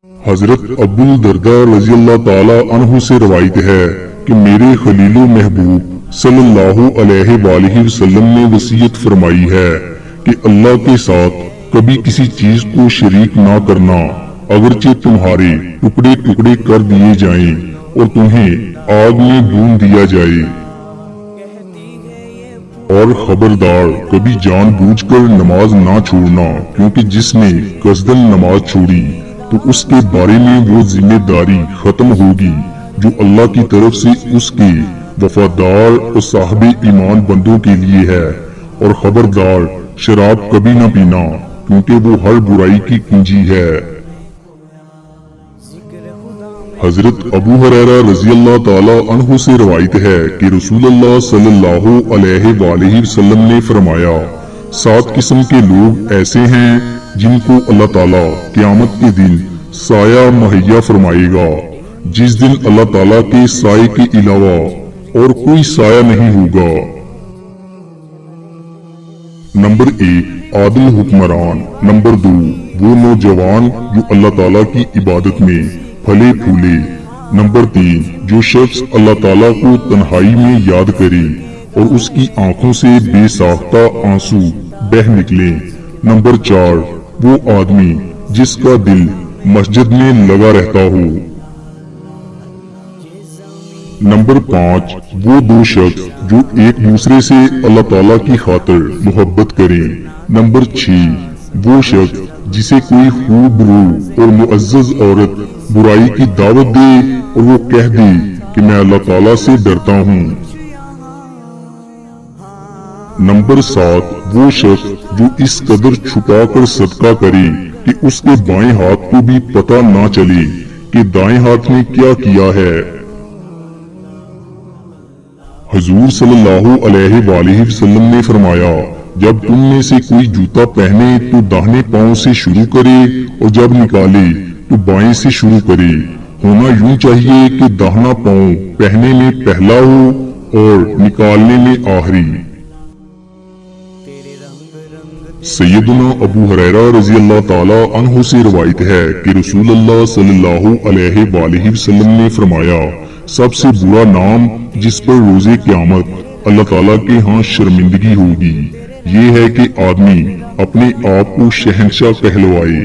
حضرت ابو الدرداء رضی اللہ تعالی عنہ سے روایت ہے کہ میرے خلیل و محبوب صلی اللہ علیہ وآلہ وسلم نے وصیت فرمائی ہے کہ اللہ کے ساتھ کبھی کسی چیز کو شریک نہ کرنا، اگرچہ تمہارے ٹکڑے ٹکڑے کر دیے جائیں اور تمہیں آگ میں بھون دیا جائے، اور خبردار کبھی جان بوجھ کر نماز نہ چھوڑنا، کیونکہ جس نے قصدن نماز چھوڑی تو اس کے بارے میں وہ ذمہ داری ختم ہوگی جو اللہ کی طرف سے اس کے وفادار اور صاحب ایمان بندوں کے لیے ہے، اور خبردار شراب کبھی نہ پینا، کیونکہ وہ ہر برائی کی کنجی ہے۔ حضرت ابو ہریرہ رضی اللہ تعالی عنہ سے روایت ہے کہ رسول اللہ صلی اللہ علیہ وآلہ وسلم نے فرمایا، 7 قسم کے لوگ ایسے ہیں جن کو اللہ تعالیٰ قیامت کے دن سایہ مہیا فرمائے گا، جس دن اللہ تعالیٰ کے سائے کے علاوہ اور کوئی سایہ نہیں ہوگا۔ نمبر 1 عادل حکمران۔ نمبر 2 وہ نوجوان جو اللہ تعالیٰ کی عبادت میں پھلے پھولے۔ نمبر 3 جو شخص اللہ تعالیٰ کو تنہائی میں یاد کرے اور اس کی آنکھوں سے بے ساختہ آنسو بہہ نکلے۔ نمبر 4 وہ آدمی جس کا دل مسجد میں لگا رہتا ہو۔ نمبر 5 وہ 2 شخص جو ایک دوسرے سے اللہ تعالیٰ کی خاطر محبت کریں۔ نمبر 6 وہ شخص جسے کوئی خوب رو اور معزز عورت برائی کی دعوت دے اور وہ کہہ دے کہ میں اللہ تعالیٰ سے ڈرتا ہوں۔ نمبر 7 وہ شخص جو اس قدر چھپا کر صدقہ کرے کہ اس کے بائیں ہاتھ کو بھی پتہ نہ چلے کہ دائیں ہاتھ نے کیا کیا ہے۔ حضور صلی اللہ علیہ وآلہ وسلم نے فرمایا، جب تم میں سے کوئی جوتا پہنے تو داہنے پاؤں سے شروع کرے اور جب نکالے تو بائیں سے شروع کرے۔ ہونا یوں چاہیے کہ داہنا پاؤں پہننے میں پہلا ہو اور نکالنے میں آخری۔ سیدنا ابو ہریرہ رضی اللہ تعالی عنہ سے روایت ہے کہ رسول اللہ صلی اللہ علیہ وآلہ وسلم نے فرمایا، سب سے برا نام جس پر روز قیامت اللہ تعالیٰ کے ہاں شرمندگی ہوگی، یہ ہے کہ آدمی اپنے آپ کو شہنشاہ کہلوائے۔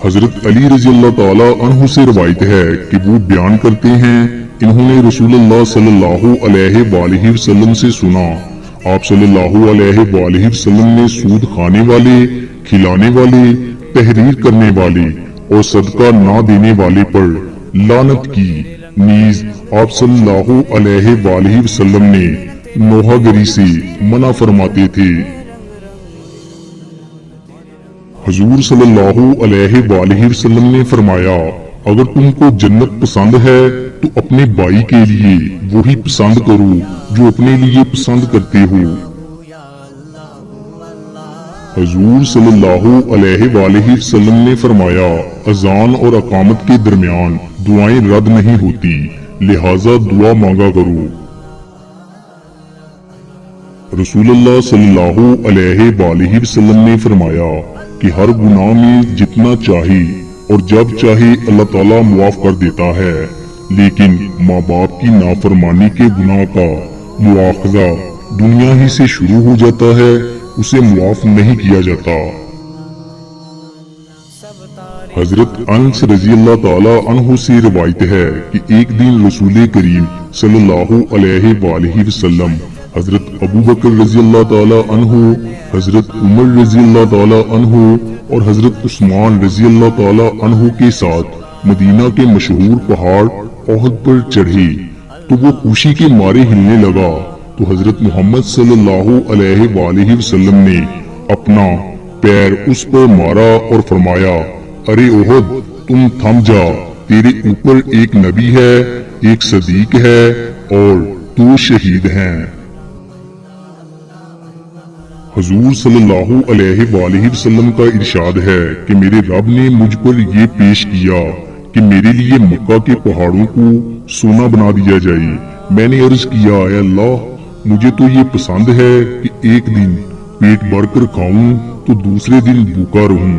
حضرت علی رضی اللہ تعالی عنہ سے روایت ہے کہ وہ بیان کرتے ہیں، انہوں نے رسول اللہ صلی اللہ علیہ وآلہ وسلم سے سنا، آپ صلی اللہ علیہ وآلہ وسلم نے سود کھانے والے، کھلانے والے، تحریر کرنے والے اور صدقہ نہ دینے والے پر لعنت کی، نیز آپ صلی اللہ علیہ وآلہ وسلم نے نوحہ گری سے منع فرماتے تھے۔ حضور صلی اللہ علیہ وآلہ وسلم نے فرمایا، اگر تم کو جنت پسند ہے تو اپنے بھائی کے لیے وہی پسند کرو جو اپنے لیے پسند کرتے ہو۔ حضور صلی اللہ علیہ وآلہ وسلم نے فرمایا، اذان اور اقامت کے درمیان دعائیں رد نہیں ہوتی، لہذا دعا مانگا کرو۔ رسول اللہ صلی اللہ علیہ وآلہ وسلم نے فرمایا کہ ہر گناہ میں جتنا چاہے اور جب چاہے اللہ تعالیٰ معاف کر دیتا ہے، لیکن ماں باپ کی نافرمانی کے گناہ کا مواخذہ دنیا ہی سے شروع ہو جاتا ہے، اسے معاف نہیں کیا جاتا۔ حضرت انس رضی اللہ تعالی عنہ سے روایت ہے کہ ایک دن رسول کریم صلی اللہ علیہ وآلہ وسلم حضرت ابو بکر رضی اللہ تعالی عنہ، حضرت عمر رضی اللہ تعالی عنہ اور حضرت عثمان رضی اللہ تعالی عنہ کے ساتھ مدینہ کے مشہور پہاڑ احد پر چڑھے تو وہ خوشی کے مارے ہلنے لگا، تو حضرت محمد صلی اللہ علیہ وآلہ وسلم نے اپنا پیر اس پر مارا اور فرمایا، ارے احد تم تھم جا، تیرے اوپر ایک نبی ہے، ایک صدیق ہے اور 2 شہید ہیں۔ حضور صلی اللہ علیہ وآلہ وسلم کا ارشاد ہے کہ میرے رب نے مجھ پر یہ پیش کیا کہ میرے لیے مکہ کے پہاڑوں کو سونا بنا دیا جائے۔ میں نے عرض کیا، اے اللہ، مجھے تو یہ پسند ہے کہ ایک دن پیٹ بھر کر کھاؤں تو دوسرے دن بھوکا رہوں،